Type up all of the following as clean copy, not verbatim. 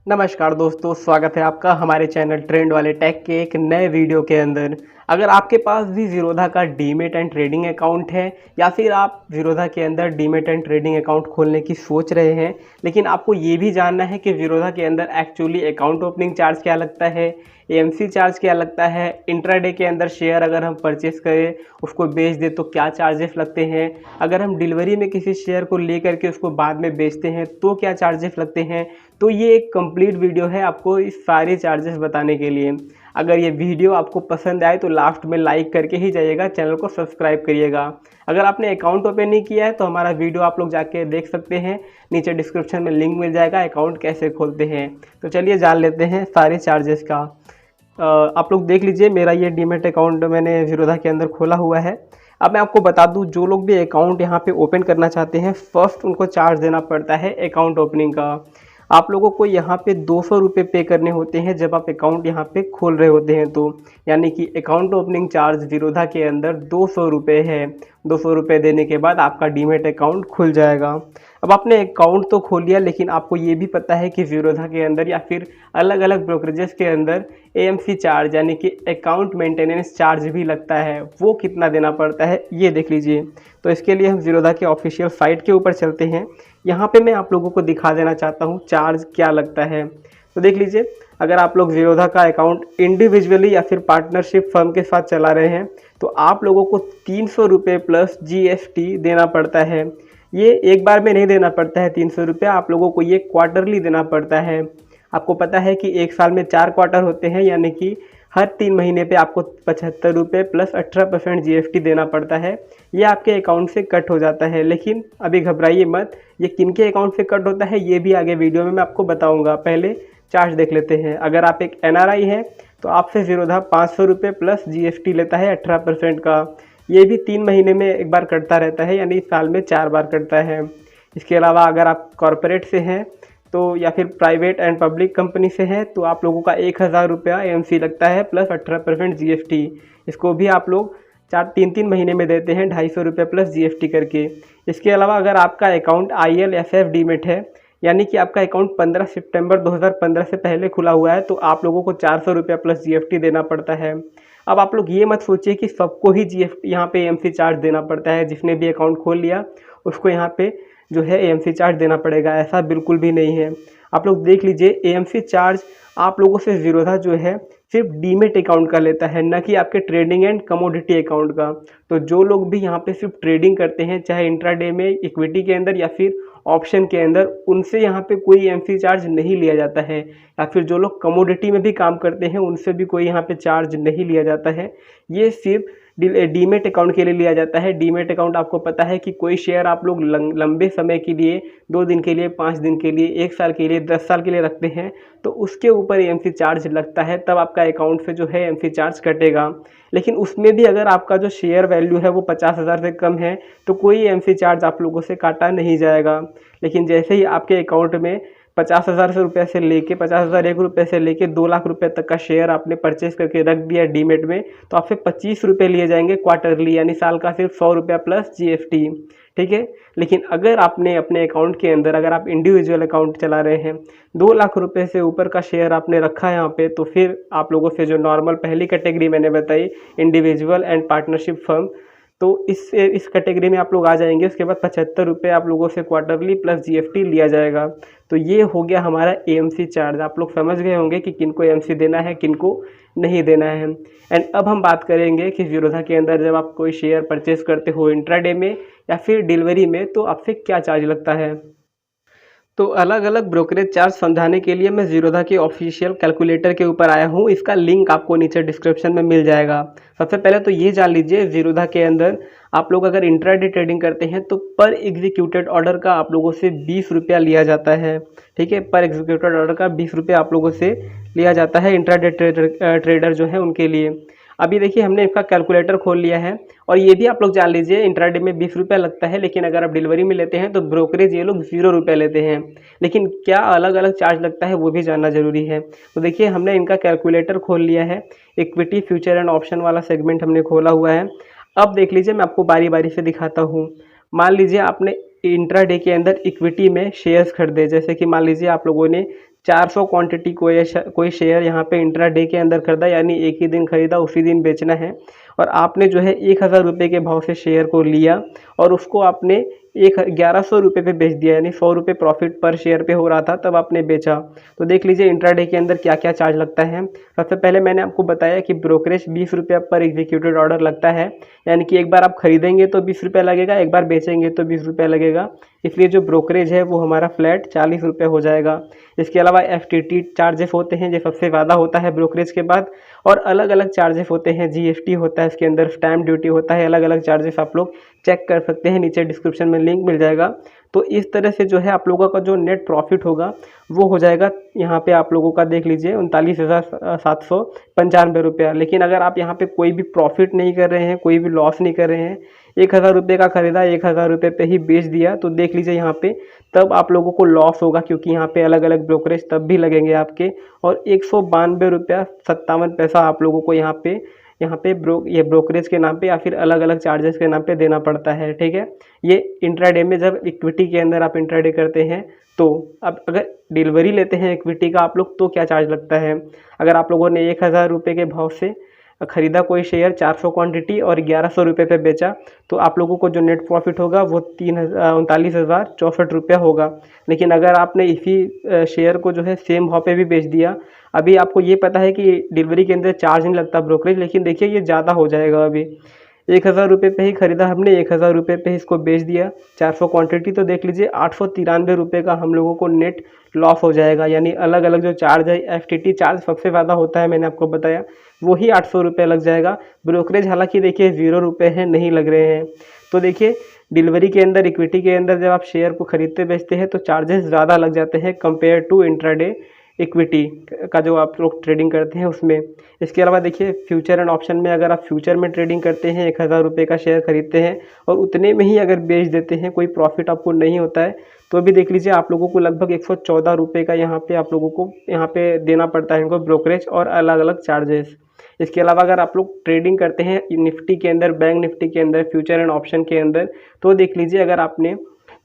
नमस्कार दोस्तों, स्वागत है आपका हमारे चैनल ट्रेंड वाले टेक के एक नए वीडियो के अंदर। अगर आपके पास भी ज़ीरोधा का डीमेट एंड ट्रेडिंग अकाउंट है या फिर आप ज़ीरोधा के अंदर डीमेट एंड ट्रेडिंग अकाउंट खोलने की सोच रहे हैं, लेकिन आपको ये भी जानना है कि ज़ीरोधा के अंदर एक्चुअली अकाउंट ओपनिंग चार्ज क्या लगता है, एएमसी चार्ज क्या लगता है, इंट्राडे के अंदर शेयर अगर हम परचेस करें उसको बेच दें तो क्या चार्जेस लगते हैं, अगर हम डिलीवरी में किसी शेयर को लेकर के उसको बाद में बेचते हैं तो क्या चार्जेस लगते हैं। तो ये एक कंप्लीट वीडियो है आपको इस सारे चार्जेस बताने के लिए। अगर ये वीडियो आपको पसंद आए तो लास्ट में लाइक करके ही जाइएगा, चैनल को सब्सक्राइब करिएगा। अगर आपने अकाउंट ओपन नहीं किया है तो हमारा वीडियो आप लोग जाके देख सकते हैं, नीचे डिस्क्रिप्शन में लिंक मिल जाएगा अकाउंट कैसे खोलते हैं। तो चलिए जान लेते हैं सारे चार्जेस का। आप लोग देख लीजिए, मेरा ये डीमेट अकाउंट मैंने ज़ीरोधा के अंदर खोला हुआ है। अब मैं आपको बता दूं, जो लोग भी अकाउंट यहाँ पे ओपन करना चाहते हैं फर्स्ट उनको चार्ज देना पड़ता है अकाउंट ओपनिंग का। आप लोगों को यहाँ पे 200 रुपये पे करने होते हैं जब आप अकाउंट यहाँ पे खोल रहे होते हैं, तो यानी कि अकाउंट ओपनिंग चार्ज ज़ीरोधा के अंदर 200 रुपये है। 200 रुपये देने के बाद आपका डीमेट अकाउंट खुल जाएगा। अब आपने अकाउंट तो खोल लिया, लेकिन आपको ये भी पता है कि ज़ीरोधा के अंदर या फिर अलग अलग ब्रोकरेजेस के अंदर एएमसी चार्ज यानी कि अकाउंट मेंटेनेंस चार्ज भी लगता है। वो कितना देना पड़ता है ये देख लीजिए। तो इसके लिए हम ज़ीरोधा के ऑफिशियल साइट के ऊपर चलते हैं। यहाँ पे मैं आप लोगों को दिखा देना चाहता हूँ चार्ज क्या लगता है। तो देख लीजिए, अगर आप लोग ज़ीरोधा का अकाउंट इंडिविजुअली या फिर पार्टनरशिप फर्म के साथ चला रहे हैं तो आप लोगों को 300 रुपये प्लस जीएसटी देना पड़ता है। ये एक बार में नहीं देना पड़ता है 300 रुपये, आप लोगों को ये क्वार्टरली देना पड़ता है। आपको पता है कि एक साल में 4 क्वार्टर होते हैं, यानी कि हर 3 महीने पे आपको 75 रुपये प्लस 18% जीएसटी देना पड़ता है। ये आपके अकाउंट से कट हो जाता है, लेकिन अभी घबराइए मत, ये किनके अकाउंट से कट होता है ये भी आगे वीडियो में मैं आपको बताऊंगा। पहले चार्ज देख लेते हैं। अगर आप एक एनआरआई हैं तो आपसे ज़ीरोधा 500 रुपये प्लस जीएसटी लेता है 18% का। ये भी 3 महीने में एक बार कटता रहता है, यानी साल में 4 बार कटता है। इसके अलावा अगर आप कॉरपोरेट से हैं तो या फिर प्राइवेट एंड पब्लिक कंपनी से है तो आप लोगों का 1000 रुपया एएमसी लगता है प्लस 18% जीएसटी। इसको भी आप लोग 3-3 महीने में देते हैं 250 रुपये प्लस जीएसटी करके। इसके अलावा अगर आपका अकाउंट ILFF डीमेट है, यानी कि आपका अकाउंट 15 सितंबर 2015 से पहले खुला हुआ है, तो आप लोगों को 400 रुपया प्लस जीएसटी देना पड़ता है। अब आप लोग ये मत सोचिए कि सबको ही जीएसटी यहाँ पे एएमसी चार्ज देना पड़ता है। जिसने भी अकाउंट खोल लिया उसको यहाँ पे जो है एएमसी चार्ज देना पड़ेगा, ऐसा बिल्कुल भी नहीं है। आप लोग देख लीजिए, एएमसी चार्ज आप लोगों से ज़ीरोधा जो है सिर्फ डीमेट अकाउंट का लेता है, न कि आपके ट्रेडिंग एंड कमोडिटी अकाउंट का। तो जो लोग भी यहाँ पे सिर्फ ट्रेडिंग करते हैं, चाहे इंट्राडे में, इक्विटी के अंदर या फिर ऑप्शन के अंदर, उनसे यहाँ पे कोई एएमसी चार्ज नहीं लिया जाता है। या फिर जो लोग कमोडिटी में भी काम करते हैं उनसे भी कोई यहाँ पे चार्ज नहीं लिया जाता है। ये सिर्फ डीमेट अकाउंट के लिए लिया जाता है। डीमेट अकाउंट आपको पता है कि कोई शेयर आप लोग लंबे समय के लिए, 2 दिन के लिए, 5 दिन के लिए, 1 साल के लिए, 10 साल के लिए रखते हैं तो उसके ऊपर एएमसी चार्ज लगता है, तब आपका अकाउंट से जो है एएमसी चार्ज कटेगा। लेकिन उसमें भी अगर आपका जो शेयर वैल्यू है वो 50,000 से कम है तो कोई एएमसी चार्ज आप लोगों से काटा नहीं जाएगा। लेकिन जैसे ही आपके अकाउंट में 50,000 रुपये से लेके 50,001 रुपये से लेके 2 लाख रुपये तक का शेयर आपने परचेस करके रख दिया डीमेट में, तो आपसे 25 रुपये लिए जाएंगे क्वार्टरली, यानी साल का सिर्फ 100 रुपया प्लस जीएसटी। ठीक है। लेकिन अगर आपने अपने अकाउंट के अंदर, अगर आप इंडिविजुअल अकाउंट चला रहे हैं, 2 लाख रुपये से ऊपर का शेयर आपने रखा है यहाँ पे, तो फिर आप लोगों से जो नॉर्मल पहली कैटेगरी मैंने बताई, इंडिविजुअल एंड पार्टनरशिप फर्म, तो इस कैटेगरी में आप लोग आ जाएंगे। उसके बाद 75 रुपये आप लोगों से क्वार्टरली प्लस जीएसटी लिया जाएगा। तो ये हो गया हमारा एएमसी चार्ज। आप लोग समझ गए होंगे कि किनको एएमसी देना है, किनको नहीं देना है। एंड अब हम बात करेंगे कि ज़ीरोधा के अंदर जब आप कोई शेयर परचेस करते हो इंट्राडे में या फिर डिलीवरी में, तो आपसे क्या चार्ज लगता है। तो अलग अलग ब्रोकरेज चार्ज समझाने के लिए मैं ज़ीरोधा के ऑफिशियल कैलकुलेटर के ऊपर आया हूँ। इसका लिंक आपको नीचे डिस्क्रिप्शन में मिल जाएगा। सबसे पहले तो ये जान लीजिए, ज़ीरोधा के अंदर आप लोग अगर इंट्राडे ट्रेडिंग करते हैं तो पर एग्जीक्यूटेड ऑर्डर का आप लोगों से 20 रुपया लिया जाता है। ठीक है, पर एग्जीक्यूटेड ऑर्डर का 20 रुपया आप लोगों से लिया जाता है इंट्राडे ट्रेडर जो है उनके लिए। अभी देखिए, हमने इसका कैलकुलेटर खोल लिया है और ये भी आप लोग जान लीजिए, इंट्राडे में 20 रुपया लगता है, लेकिन अगर आप डिलीवरी में लेते हैं तो ब्रोकरेज ये लोग 0 रुपया लेते हैं। लेकिन क्या अलग अलग चार्ज लगता है वो भी जानना जरूरी है। तो देखिए, हमने इनका कैलकुलेटर खोल लिया है। इक्विटी, फ्यूचर एंड ऑप्शन वाला सेगमेंट हमने खोला हुआ है। अब देख लीजिए, मैं आपको बारी बारी से दिखाता हूँ। मान लीजिए आपने इंट्राडे के अंदर इक्विटी में शेयर्स खरीदे, जैसे कि मान लीजिए आप लोगों ने 400 क्वांटिटी कोई शेयर यहाँ पे इंट्राडे के अंदर खरीदा, यानी एक ही दिन खरीदा उसी दिन बेचना है, और आपने जो है 1000 रुपये के भाव से शेयर को लिया और उसको आपने 1100 रुपये पे बेच दिया, यानी 100 रुपये प्रॉफिट पर शेयर पे हो रहा था तब आपने बेचा। तो देख लीजिए इंट्राडे के अंदर क्या क्या चार्ज लगता है। सबसे पहले मैंने आपको बताया कि ब्रोकरेज 20 रुपये पर एग्जीक्यूटेड ऑर्डर लगता है, यानी कि एक बार आप खरीदेंगे तो 20 रुपये लगेगा, एक बार बेचेंगे तो 20 रुपये लगेगा, इसलिए जो ब्रोकरेज है वो हमारा फ्लैट 40 रुपये हो जाएगा। इसके अलावा FTT चार्जेस होते हैं, जो सबसे ज़्यादा होता है ब्रोकरेज के बाद, और अलग अलग चार्जेस होते हैं, GST होता है, इसके अंदर स्टैम्प ड्यूटी होता है, अलग अलग चार्जेस आप लोग चेक कर सकते हैं, नीचे डिस्क्रिप्शन में लिंक मिल जाएगा। तो इस तरह से जो है आप लोगों का जो नेट प्रॉफिट होगा वो हो जाएगा यहाँ पे आप लोगों का, देख लीजिए 39,795 रुपया। लेकिन अगर आप यहाँ पे कोई भी प्रॉफिट नहीं कर रहे हैं, कोई भी लॉस नहीं कर रहे हैं, 1000 रुपये का खरीदा 1000 रुपये पे ही बेच दिया, तो देख लीजिए यहाँ पे तब आप लोगों को लॉस होगा, क्योंकि यहाँ पे अलग अलग ब्रोकरेज तब भी लगेंगे आपके, और 192 रुपया 57 पैसा आप लोगों को यहाँ पे ये ब्रोकरेज के नाम पे या फिर अलग अलग चार्जेस के नाम पे देना पड़ता है। ठीक है, ये इंट्राडे में जब इक्विटी के अंदर आप इंट्राडे करते हैं तो। अब अगर डिलीवरी लेते हैं इक्विटी का आप लोग तो क्या चार्ज लगता है। अगर आप लोगों ने 1000 रुपये के भाव से खरीदा कोई शेयर 400 क्वांटिटी और 1100 रुपये पे बेचा, तो आप लोगों को जो नेट प्रॉफिट होगा वो 39,064 रुपया होगा। लेकिन अगर आपने इसी शेयर को जो है सेम भाव पे भी बेच दिया, अभी आपको ये पता है कि डिलीवरी के अंदर चार्ज नहीं लगता ब्रोकरेज, लेकिन देखिए ये ज़्यादा हो जाएगा। अभी 1000 रुपये पे ही खरीदा हमने, 1000 रुपये पे ही इसको बेच दिया 400 क्वांटिटी, तो देख लीजिए 893 रुपये का हम लोगों को नेट लॉस हो जाएगा। यानी अलग अलग जो चार्ज है, FTT चार्ज सबसे ज़्यादा होता है, मैंने आपको बताया, वही 800 रुपये लग जाएगा। ब्रोकरेज हालांकि देखिए 0 रुपये हैं, नहीं लग रहे हैं। तो देखिए डिलीवरी के अंदर, इक्विटी के अंदर जब आप शेयर को खरीदते बेचते हैं तो चार्जेस ज़्यादा लग जाते हैं कंपेयर टू इंट्राडे इक्विटी का जो आप लोग ट्रेडिंग करते हैं उसमें। इसके अलावा देखिए फ्यूचर एंड ऑप्शन में, अगर आप फ्यूचर में ट्रेडिंग करते हैं, 1000 रुपये का शेयर खरीदते हैं और उतने में ही अगर बेच देते हैं, कोई प्रॉफिट आपको नहीं होता है, तो भी देख लीजिए आप लोगों को लगभग 114 रुपये का यहाँ पे आप लोगों को यहाँ पे देना पड़ता है इनको, ब्रोकरेज और अलग अलग चार्जेस। इसके अलावा अगर आप लोग ट्रेडिंग करते हैं निफ्टी के अंदर, बैंक निफ्टी के अंदर, फ्यूचर एंड ऑप्शन के अंदर, तो देख लीजिए अगर आपने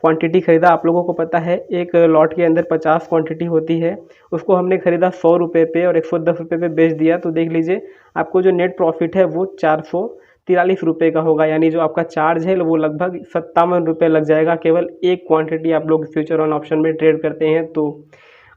क्वांटिटी खरीदा, आप लोगों को पता है एक लॉट के अंदर 50 क्वांटिटी होती है, उसको हमने खरीदा 100 रुपये पे और 110 रुपये पे बेच दिया, तो देख लीजिए आपको जो नेट प्रॉफिट है वो 443 रुपये का होगा। यानी जो आपका चार्ज है वो लगभग 57 रुपये लग जाएगा, केवल एक क्वांटिटी आप लोग फ्यूचर ऑन ऑप्शन में ट्रेड करते हैं तो।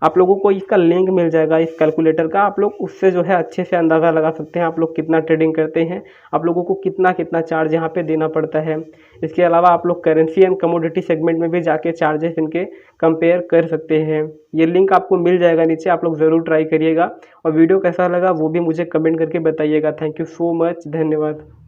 आप लोगों को इसका लिंक मिल जाएगा इस कैलकुलेटर का, आप लोग उससे जो है अच्छे से अंदाज़ा लगा सकते हैं आप लोग कितना ट्रेडिंग करते हैं, आप लोगों को कितना कितना चार्ज यहाँ पे देना पड़ता है। इसके अलावा आप लोग करेंसी एंड कमोडिटी सेगमेंट में भी जाके चार्जेस इनके कंपेयर कर सकते हैं। ये लिंक आपको मिल जाएगा नीचे, आप लोग ज़रूर ट्राई करिएगा। और वीडियो कैसा लगा वो भी मुझे कमेंट करके बताइएगा। थैंक यू सो मच, धन्यवाद।